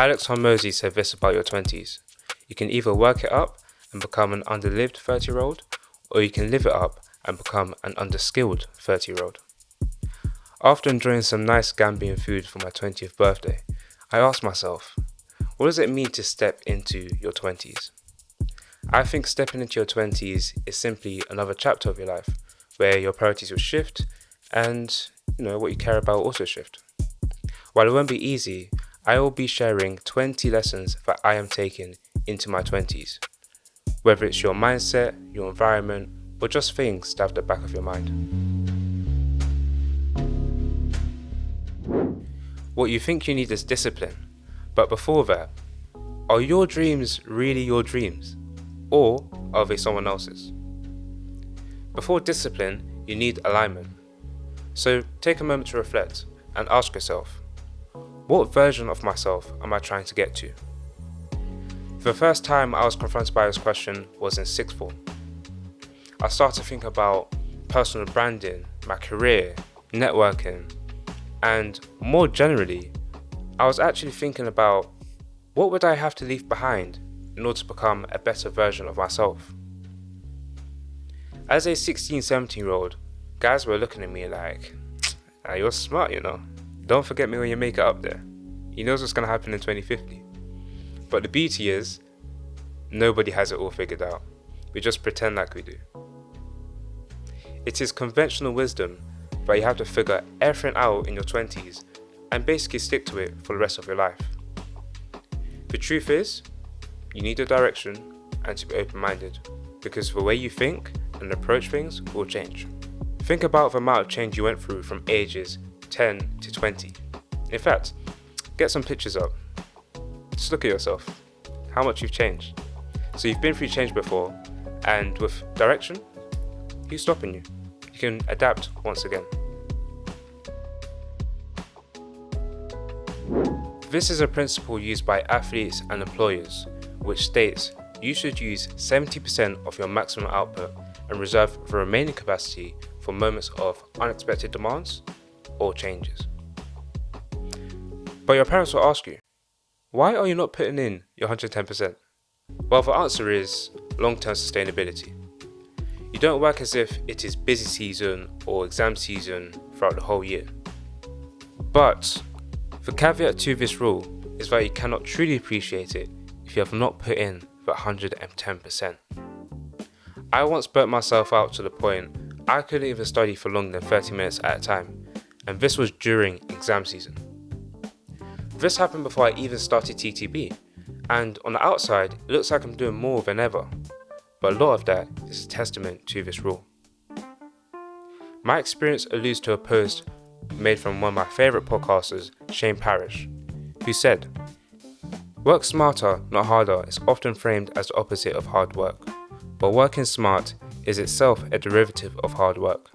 Alex Hormozy said this about your 20s. You can either work it up and become an underlived 30-year-old, or you can live it up and become an underskilled 30-year-old. After enjoying some nice Gambian food for my 20th birthday, I asked myself, what does it mean to step into your 20s? I think stepping into your 20s is simply another chapter of your life where your priorities will shift and, what you care about will also shift. While it won't be easy, I will be sharing 20 lessons that I am taking into my 20s. Whether it's your mindset, your environment, or just things to have at the back of your mind. What you think you need is discipline. But before that, are your dreams really your dreams? Or are they someone else's? Before discipline, you need alignment. So take a moment to reflect and ask yourself, what version of myself am I trying to get to? The first time I was confronted by this question was in sixth form. I started to think about personal branding, my career, networking, and more generally, I was actually thinking about what would I have to leave behind in order to become a better version of myself. As a 16, 17-year-old, guys were looking at me like, you're smart, Don't forget me when you make it up there. He knows what's going to happen in 2050. But the beauty is, nobody has it all figured out. We just pretend like we do. It is conventional wisdom that you have to figure everything out in your 20s and basically stick to it for the rest of your life. The truth is, you need a direction and to be open-minded, because the way you think and approach things will change. Think about the amount of change you went through from ages 10 to 20. In fact, get some pictures up. Just look at yourself, how much you've changed. So you've been through change before, and with direction, who's stopping you? You can adapt once again. This is a principle used by athletes and employers, which states you should use 70% of your maximum output and reserve the remaining capacity for moments of unexpected demands or changes. But your parents will ask you, why are you not putting in your 110%? Well, the answer is long-term sustainability. You don't work as if it is busy season or exam season throughout the whole year. But the caveat to this rule is that you cannot truly appreciate it if you have not put in the 110%. I once burnt myself out to the point I couldn't even study for longer than 30 minutes at a time, and this was during exam season. This happened before I even started TTB, and on the outside it looks like I'm doing more than ever, but a lot of that is a testament to this rule. My experience alludes to a post made from one of my favourite podcasters, Shane Parrish, who said, "Work smarter, not harder is often framed as the opposite of hard work, but working smart is itself a derivative of hard work.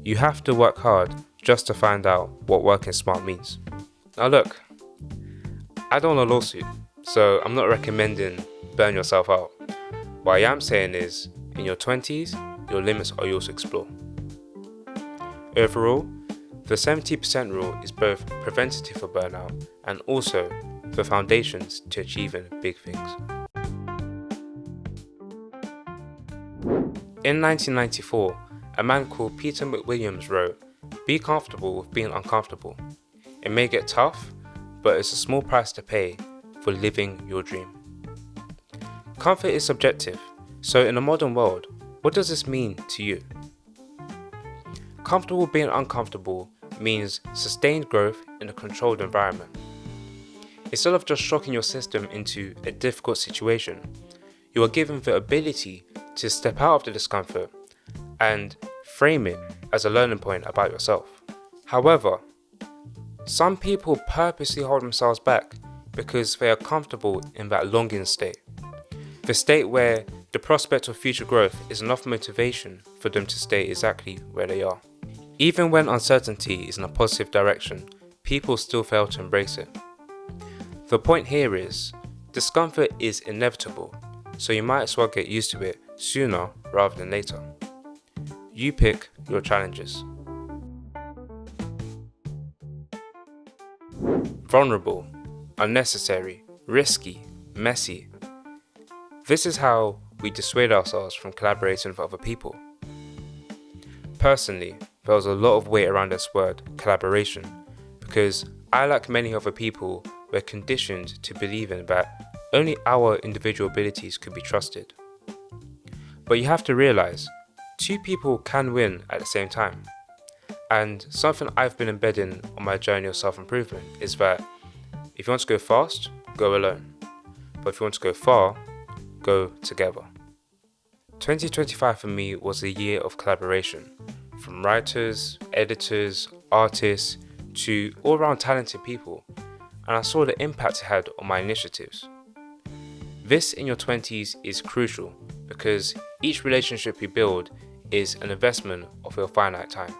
You have to work hard just to find out what working smart means." Now look, I don't want a lawsuit, so I'm not recommending burn yourself out. What I am saying is, in your 20s, your limits are yours to explore. Overall, the 70% rule is both preventative for burnout and also the foundations to achieving big things. In 1994, a man called Peter McWilliams wrote, "Be comfortable with being uncomfortable. It may get tough, but it's a small price to pay for living your dream." Comfort is subjective, so in a modern world, what does this mean to you? Comfortable being uncomfortable means sustained growth in a controlled environment. Instead of just shocking your system into a difficult situation, you are given the ability to step out of the discomfort and frame it as a learning point about yourself. However, some people purposely hold themselves back because they are comfortable in that longing state. The state where the prospect of future growth is enough motivation for them to stay exactly where they are. Even when uncertainty is in a positive direction, people still fail to embrace it. The point here is, discomfort is inevitable, so you might as well get used to it sooner rather than later. You pick your challenges. Vulnerable. unnecessary, risky, messy. This is how we dissuade ourselves from collaborating with other people. Personally, there was a lot of weight around this word, collaboration, because I, like many other people, were conditioned to believing that only our individual abilities could be trusted. But you have to realize, two people can win at the same time. And something I've been embedding on my journey of self-improvement is that if you want to go fast, go alone. But if you want to go far, go together. 2025 for me was a year of collaboration, from writers, editors, artists, to all-round talented people, and I saw the impact it had on my initiatives. This in your 20s is crucial because each relationship you build is an investment of your finite time.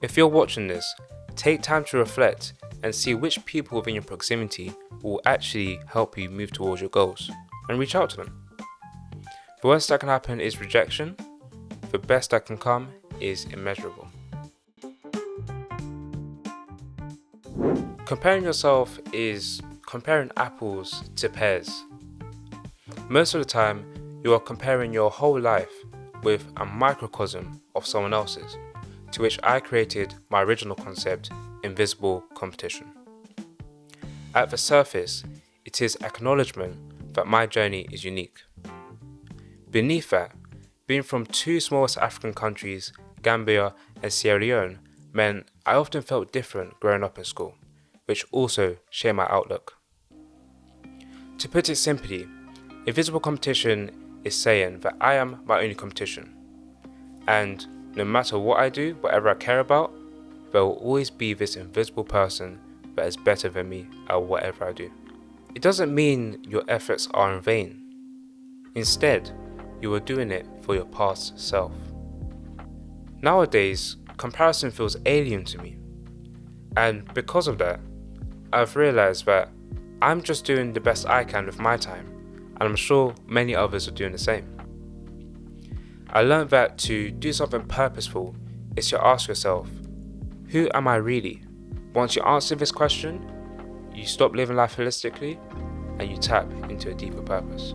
If you're watching this, take time to reflect and see which people within your proximity will actually help you move towards your goals, and reach out to them. The worst that can happen is rejection. The best that can come is immeasurable. Comparing yourself is comparing apples to pears. Most of the time, you are comparing your whole life with a microcosm of someone else's, to which I created my original concept, invisible competition. At the surface, it is acknowledgement that my journey is unique. Beneath that, being from two small West African countries, Gambia and Sierra Leone, meant I often felt different growing up in school, which also shaped my outlook. To put it simply, invisible competition is saying that I am my only competition, and no matter what I do, whatever I care about, there will always be this invisible person that is better than me at whatever I do. It doesn't mean your efforts are in vain. Instead, you are doing it for your past self. Nowadays, comparison feels alien to me, and because of that, I've realized that I'm just doing the best I can with my time, and I'm sure many others are doing the same. I learned that to do something purposeful is to ask yourself, who am I really? Once you answer this question, you stop living life holistically and you tap into a deeper purpose.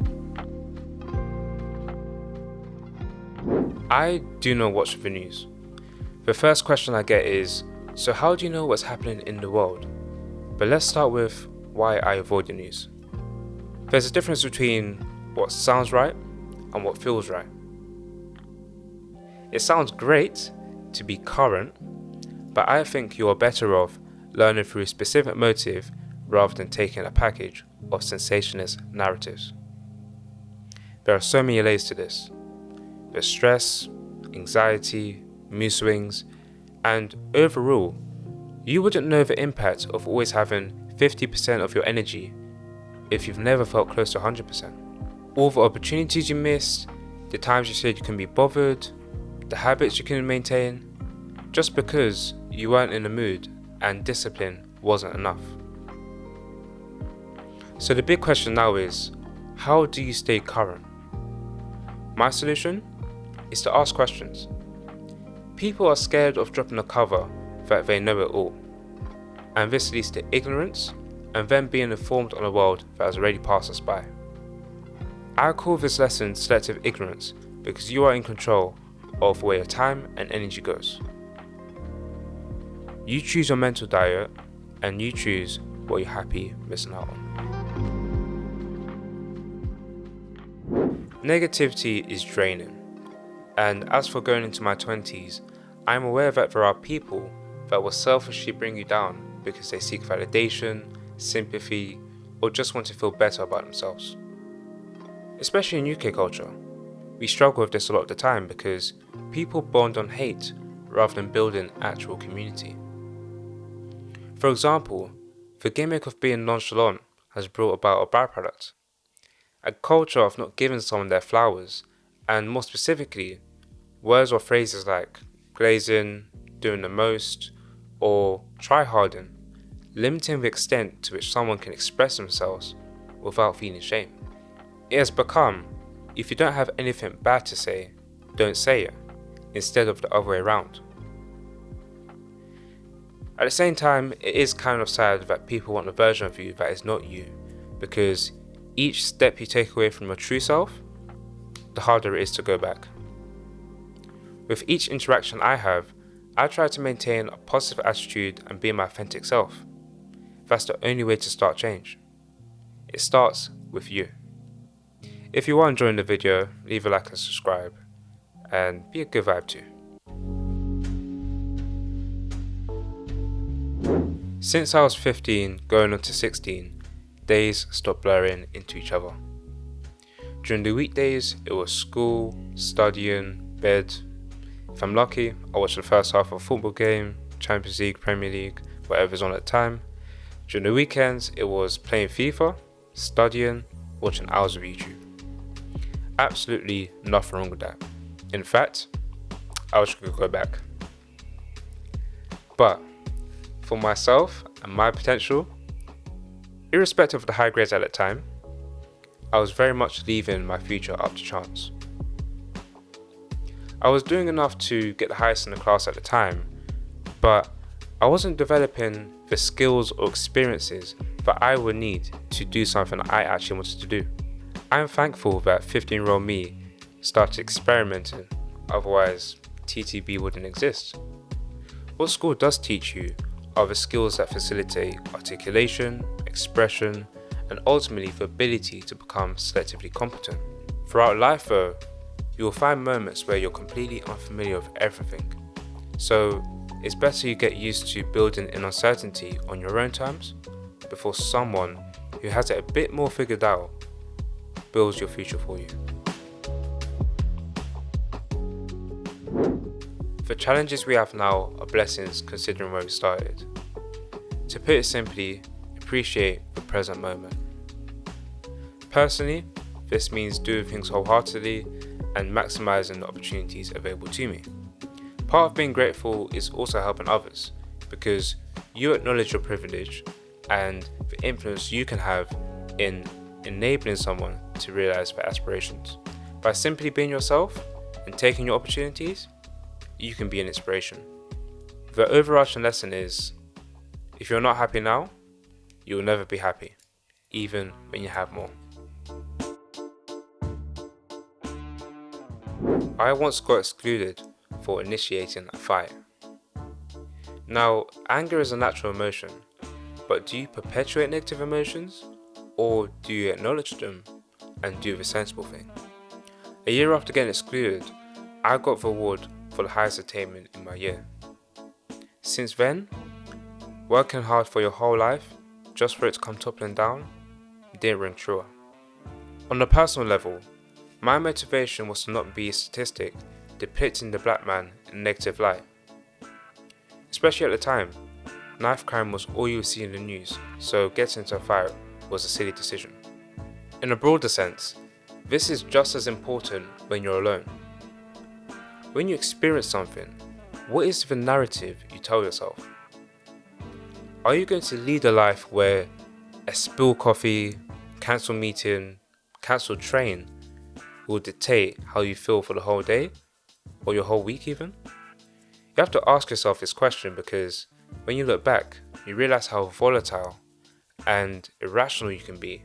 I do not watch the news. The first question I get is, so how do you know what's happening in the world? But let's start with why I avoid the news. There's a difference between what sounds right and what feels right. It sounds great to be current, but I think you are better off learning through a specific motive rather than taking a package of sensationalist narratives. There are so many layers to this. There's stress, anxiety, mood swings, and overall, you wouldn't know the impact of always having 50% of your energy if you've never felt close to 100%. All the opportunities you missed, the times you said you couldn't be bothered, the habits you couldn't maintain, just because you weren't in the mood and discipline wasn't enough. So the big question now is, how do you stay current? My solution is to ask questions. People are scared of dropping a cover that they know it all, and this leads to ignorance and then being informed on a world that has already passed us by. I call this lesson selective ignorance because you are in control of where your time and energy goes. You choose your mental diet and you choose what you're happy missing out on. Negativity is draining, and as for going into my 20s, I'm aware that there are people that will selfishly bring you down because they seek validation, sympathy, or just want to feel better about themselves. Especially in UK culture, we struggle with this a lot of the time because people bond on hate rather than building actual community. For example, the gimmick of being nonchalant has brought about a byproduct. A culture of not giving someone their flowers, and more specifically, words or phrases like glazing, doing the most, or tryharding, limiting the extent to which someone can express themselves without feeling shame. It has become, if you don't have anything bad to say, don't say it, instead of the other way around. At the same time, it is kind of sad that people want a version of you that is not you, because each step you take away from your true self, the harder it is to go back. With each interaction I have, I try to maintain a positive attitude and be my authentic self. That's the only way to start change. It starts with you. If you are enjoying the video, leave a like and subscribe, and be a good vibe too. Since I was 15 going on to 16, days stopped blurring into each other. During the weekdays, it was school, studying, bed. If I'm lucky, I watch the first half of a football game, Champions League, Premier League, whatever's on at the time. During the weekends, it was playing FIFA, studying, watching hours of YouTube. Absolutely nothing wrong with that. In fact, I wish I could go back. But for myself and my potential, irrespective of the high grades at that time, I was very much leaving my future up to chance. I was doing enough to get the highest in the class at the time, but I wasn't developing the skills or experiences that I would need to do something I actually wanted to do. I'm thankful that 15-year-old me started experimenting, otherwise TTB wouldn't exist. What school does teach you are the skills that facilitate articulation, expression, and ultimately the ability to become selectively competent. Throughout life though, you will find moments where you're completely unfamiliar with everything. So it's better you get used to building in uncertainty on your own terms before someone who has it a bit more figured out builds your future for you. The challenges we have now are blessings considering where we started. To put it simply, appreciate the present moment. Personally, this means doing things wholeheartedly and maximizing the opportunities available to me. Part of being grateful is also helping others, because you acknowledge your privilege and the influence you can have in enabling someone to realize their aspirations. By simply being yourself and taking your opportunities, you can be an inspiration. The overarching lesson is, if you're not happy now, you'll never be happy, even when you have more. I once got excluded for initiating a fight. Now, anger is a natural emotion, but do you perpetuate negative emotions, or do you acknowledge them and do the sensible thing? A year after getting excluded, I got the award for the highest attainment in my year. Since then, working hard for your whole life just for it to come toppling down didn't ring true. On a personal level, my motivation was to not be a statistic depicting the black man in a negative light. Especially at the time, knife crime was all you would see in the news, so getting into a fight was a silly decision. In a broader sense, this is just as important when you're alone. When you experience something, what is the narrative you tell yourself? Are you going to lead a life where a spilled coffee, cancelled meeting, cancelled train will dictate how you feel for the whole day, or your whole week even? You have to ask yourself this question, because when you look back, you realize how volatile and irrational you can be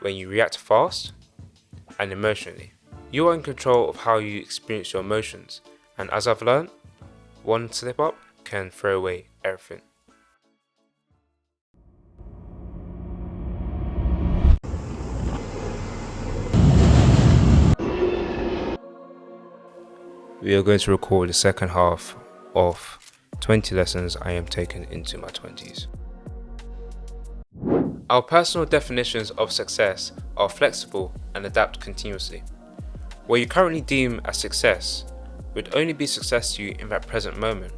when you react fast and emotionally. You are in control of how you experience your emotions, and as I've learned, one slip up can throw away everything. We are going to record the second half of 20 lessons I am taking into my 20s. Our personal definitions of success are flexible and adapt continuously. What you currently deem as success would only be success to you in that present moment,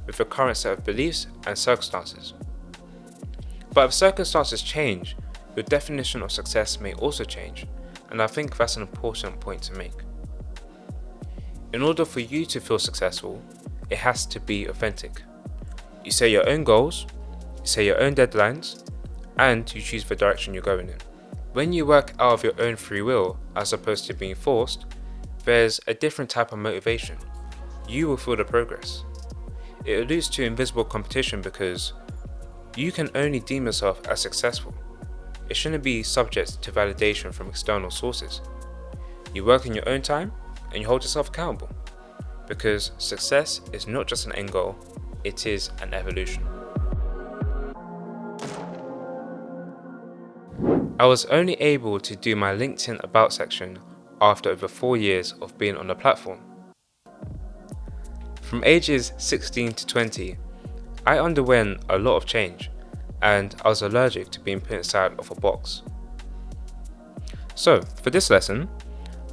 with your current set of beliefs and circumstances. But if circumstances change, your definition of success may also change, and I think that's an important point to make. In order for you to feel successful, it has to be authentic. You set your own goals, you set your own deadlines, and you choose the direction you're going in. When you work out of your own free will, as opposed to being forced, there's a different type of motivation. You will feel the progress. It alludes to invisible competition because you can only deem yourself as successful. It shouldn't be subject to validation from external sources. You work in your own time and you hold yourself accountable, because success is not just an end goal, it is an evolution. I was only able to do my LinkedIn About section after over 4 years of being on the platform. From ages 16 to 20, I underwent a lot of change, and I was allergic to being put inside of a box. So, for this lesson,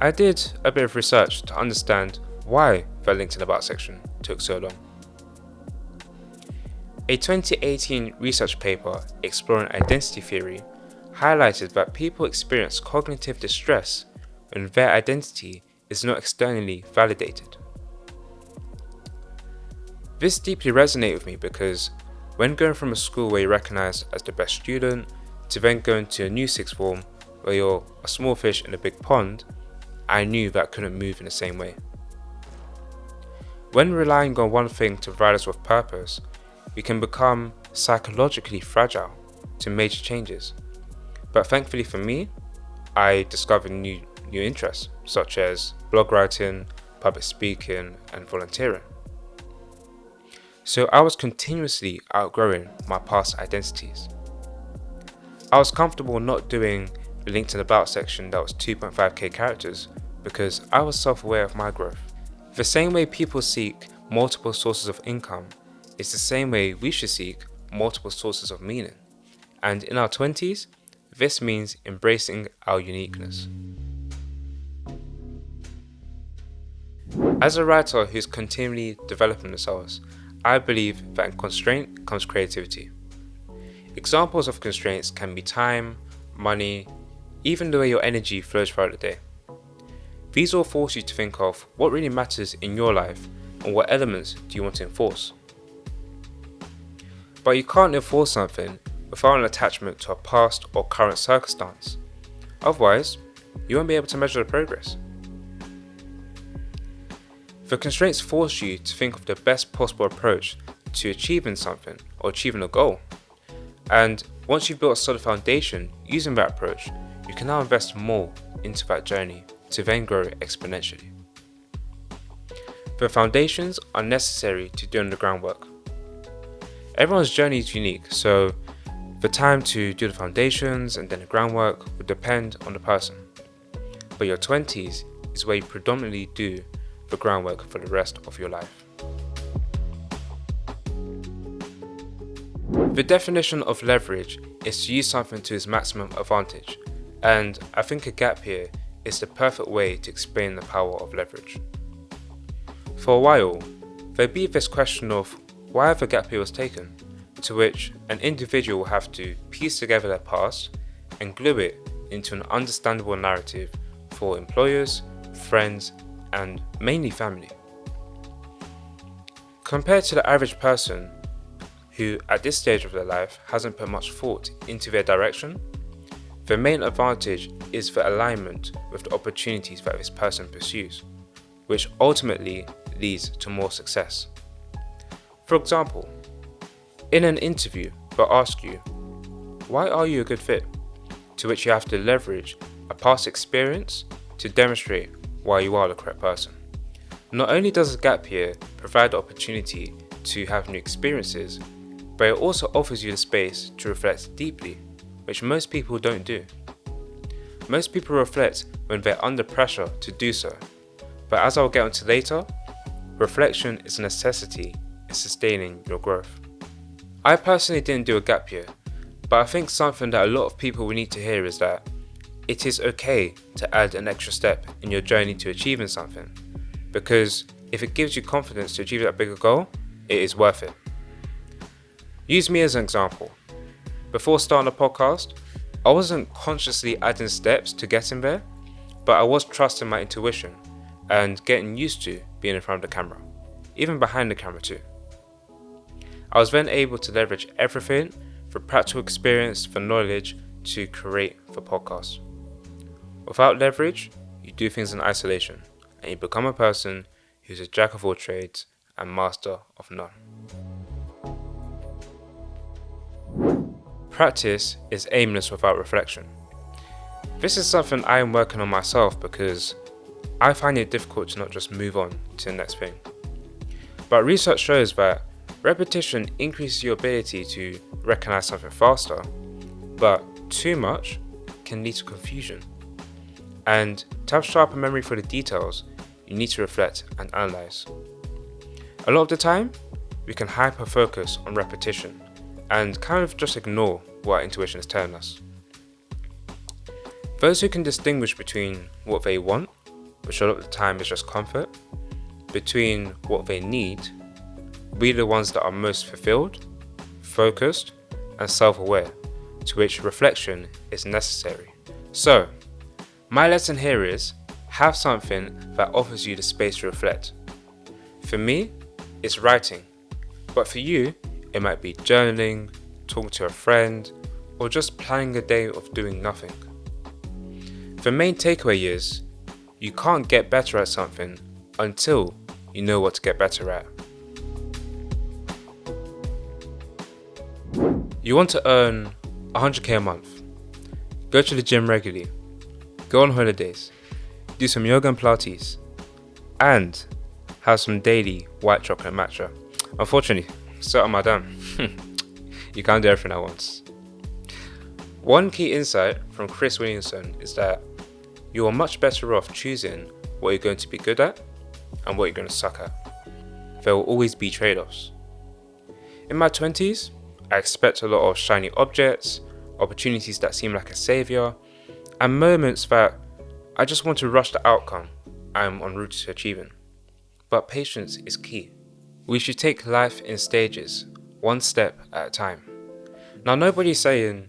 I did a bit of research to understand why the LinkedIn About section took so long. A 2018 research paper exploring identity theory highlighted that people experience cognitive distress when their identity is not externally validated. This deeply resonated with me because when going from a school where you're recognized as the best student to then going to a new sixth form where you're a small fish in a big pond, I knew that I couldn't move in the same way. When relying on one thing to provide us with purpose, we can become psychologically fragile to major changes. But thankfully for me, I discovered new interests such as blog writing, public speaking, and volunteering. So I was continuously outgrowing my past identities. I was comfortable not doing the LinkedIn About section that was 2.5k characters because I was self-aware of my growth. The same way people seek multiple sources of income is the same way we should seek multiple sources of meaning. And in our 20s, this means embracing our uniqueness. As a writer who's continually developing themselves, I believe that in constraint comes creativity. Examples of constraints can be time, money, even the way your energy flows throughout the day. These all force you to think of what really matters in your life and what elements do you want to enforce. But you can't enforce something without an attachment to a past or current circumstance. Otherwise, you won't be able to measure the progress. The constraints force you to think of the best possible approach to achieving something or achieving a goal. And once you've built a solid foundation using that approach, you can now invest more into that journey to then grow exponentially. The foundations are necessary to doing the groundwork. Everyone's journey is unique, so the time to do the foundations and then the groundwork will depend on the person. But your 20s is where you predominantly do the groundwork for the rest of your life. The definition of leverage is to use something to its maximum advantage, and I think a gap year is the perfect way to explain the power of leverage. For a while, there'd be this question of why the gap year was taken, to which an individual will have to piece together their past and glue it into an understandable narrative for employers, friends, and mainly family. Compared to the average person who at this stage of their life hasn't put much thought into their direction, the main advantage is the alignment with the opportunities that this person pursues, which ultimately leads to more success. For example, in an interview they'll ask you, why are you a good fit? To which you have to leverage a past experience to demonstrate why you are the correct person. Not only does a gap year provide the opportunity to have new experiences, but it also offers you the space to reflect deeply, which most people don't do. Most people reflect when they're under pressure to do so, but as I'll get onto later, reflection is a necessity in sustaining your growth. I personally didn't do a gap year, but I think something that a lot of people will need to hear is that it is okay to add an extra step in your journey to achieving something, because if it gives you confidence to achieve that bigger goal, it is worth it. Use me as an example. Before starting the podcast, I wasn't consciously adding steps to getting there, but I was trusting my intuition and getting used to being in front of the camera, even behind the camera too. I was then able to leverage everything from practical experience for knowledge to create the podcast. Without leverage, you do things in isolation, and you become a person who's a jack of all trades and master of none. practice is aimless without reflection. This is something I am working on myself because I find it difficult to not just move on to the next thing. But research shows that repetition increases your ability to recognize something faster, but too much can lead to confusion. And to have sharper memory for the details, you need to reflect and analyze. A lot of the time, we can hyper-focus on repetition and kind of just ignore what our intuition is telling us. Those who can distinguish between what they want, which a lot of the time is just comfort, between what they need, will be the ones that are most fulfilled, focused, and self-aware, to which reflection is necessary. So, my lesson here is, have something that offers you the space to reflect. For me, it's writing, but for you, it might be journaling, talking to a friend, or just planning a day of doing nothing. The main takeaway is, you can't get better at something until you know what to get better at. You want to earn 100k a month, go to the gym regularly, go on holidays, do some yoga and Pilates, and have some daily white chocolate matcha. Unfortunately, so am I done. You can't do everything at once. One key insight from Chris Williamson is that you are much better off choosing what you're going to be good at and what you're going to suck at. There will always be trade-offs. In my 20s, I expect a lot of shiny objects, opportunities that seem like a savior, and moments that I just want to rush the outcome I'm en route to achieving. But patience is key. We should take life in stages, one step at a time. Now, nobody's saying,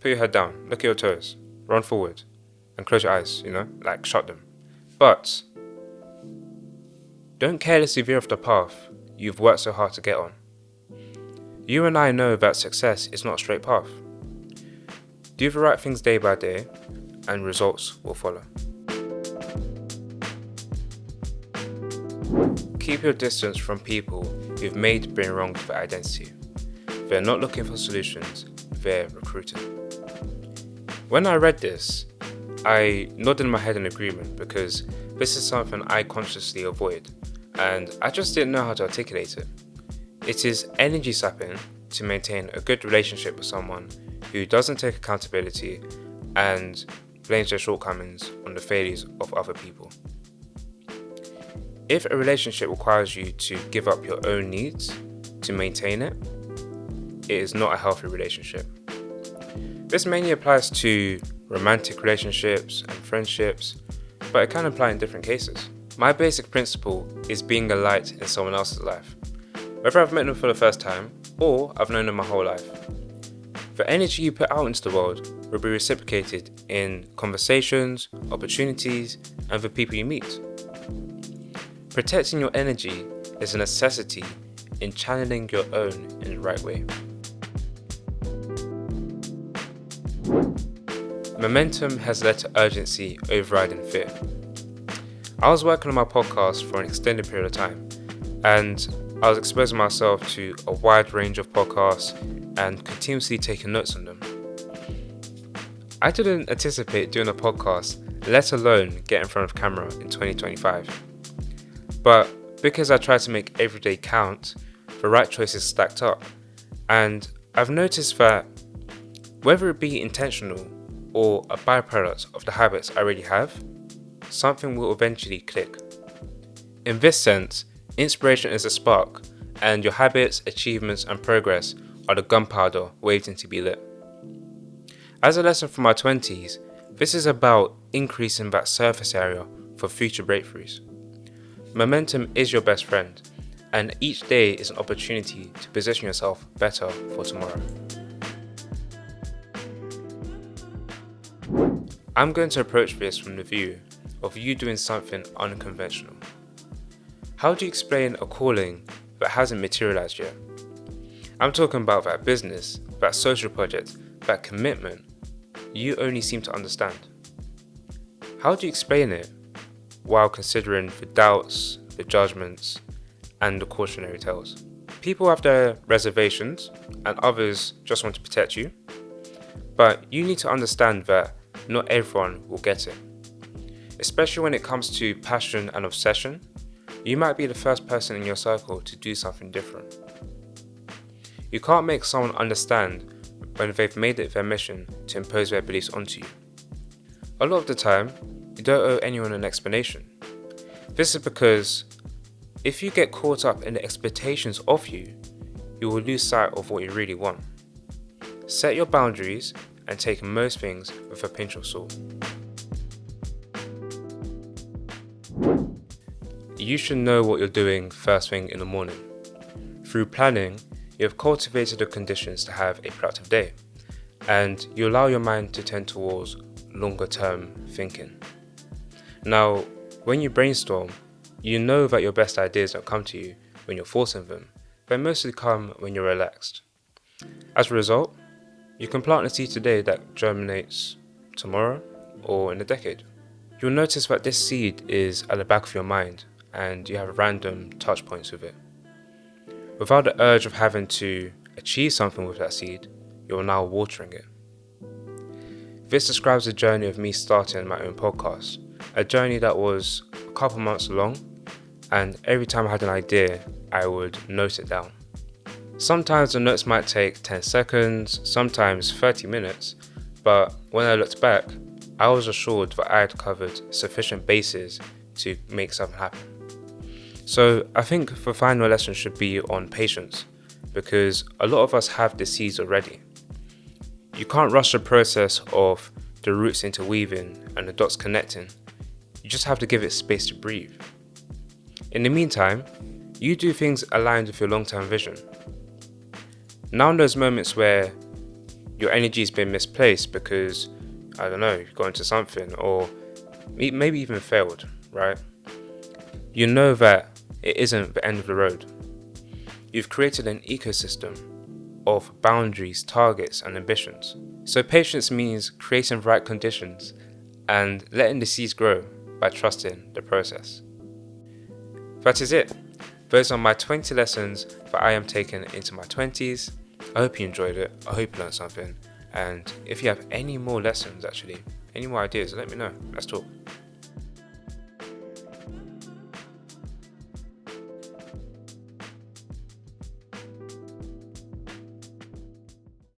put your head down, look at your toes, run forward, and close your eyes, like shut them. But don't carelessly veer off the path you've worked so hard to get on. You and I know that success is not a straight path. Do the right things day by day, and results will follow. Keep your distance from people who've made brain wrong with their identity. They're not looking for solutions, they're recruiting. When I read this, I nodded my head in agreement because this is something I consciously avoid, and I just didn't know how to articulate it. It is energy sapping to maintain a good relationship with someone who doesn't take accountability and blames their shortcomings on the failures of other people. If a relationship requires you to give up your own needs to maintain it, it is not a healthy relationship. This mainly applies to romantic relationships and friendships, but it can apply in different cases. My basic principle is being a light in someone else's life, whether I've met them for the first time or I've known them my whole life. The energy you put out into the world will be reciprocated in conversations, opportunities, and the people you meet. Protecting your energy is a necessity in channeling your own in the right way. Momentum has led to urgency overriding fear. I was working on my podcast for an extended period of time, and I was exposing myself to a wide range of podcasts and continuously taking notes on them. I didn't anticipate doing a podcast, let alone get in front of camera in 2025. But because I try to make every day count, the right choices stacked up, and I've noticed that whether it be intentional or a byproduct of the habits I already have, something will eventually click. In this sense, inspiration is a spark, and your habits, achievements, and progress are the gunpowder waiting to be lit. As a lesson from my 20s, this is about increasing that surface area for future breakthroughs. Momentum is your best friend, and each day is an opportunity to position yourself better for tomorrow. I'm going to approach this from the view of you doing something unconventional. How do you explain a calling that hasn't materialized yet? I'm talking about that business, that social project, that commitment you only seem to understand. How do you explain it while considering the doubts, the judgments, and the cautionary tales? People have their reservations, and others just want to protect you. But you need to understand that not everyone will get it. Especially when it comes to passion and obsession, you might be the first person in your circle to do something different. You can't make someone understand when they've made it their mission to impose their beliefs onto you. A lot of the time, you don't owe anyone an explanation. This is because if you get caught up in the expectations of you, you will lose sight of what you really want. Set your boundaries and take most things with a pinch of salt. You should know what you're doing first thing in the morning. Through planning, you have cultivated the conditions to have a productive day, and you allow your mind to tend towards longer term thinking. Now, when you brainstorm, you know that your best ideas don't come to you when you're forcing them, they mostly come when you're relaxed. As a result, you can plant a seed today that germinates tomorrow or in a decade. You'll notice that this seed is at the back of your mind and you have random touch points with it. Without the urge of having to achieve something with that seed, you're now watering it. This describes the journey of me starting my own podcast, a journey that was a couple months long, and every time I had an idea, I would note it down. Sometimes the notes might take 10 seconds, sometimes 30 minutes, but when I looked back, I was assured that I had covered sufficient bases to make something happen. So I think the final lesson should be on patience, because a lot of us have the seeds already. You can't rush the process of the roots interweaving and the dots connecting. You just have to give it space to breathe. In the meantime, you do things aligned with your long-term vision. Now in those moments where your energy has been misplaced because, you got into something or maybe even failed, right? You know that it isn't the end of the road. You've created an ecosystem of boundaries, targets, and ambitions. So patience means creating the right conditions and letting the seeds grow by trusting the process. That is it. Those are my 20 lessons that I am taking into my 20s. I hope you enjoyed it. I hope you learned something. And if you have any more lessons, any more ideas, let me know. Let's talk.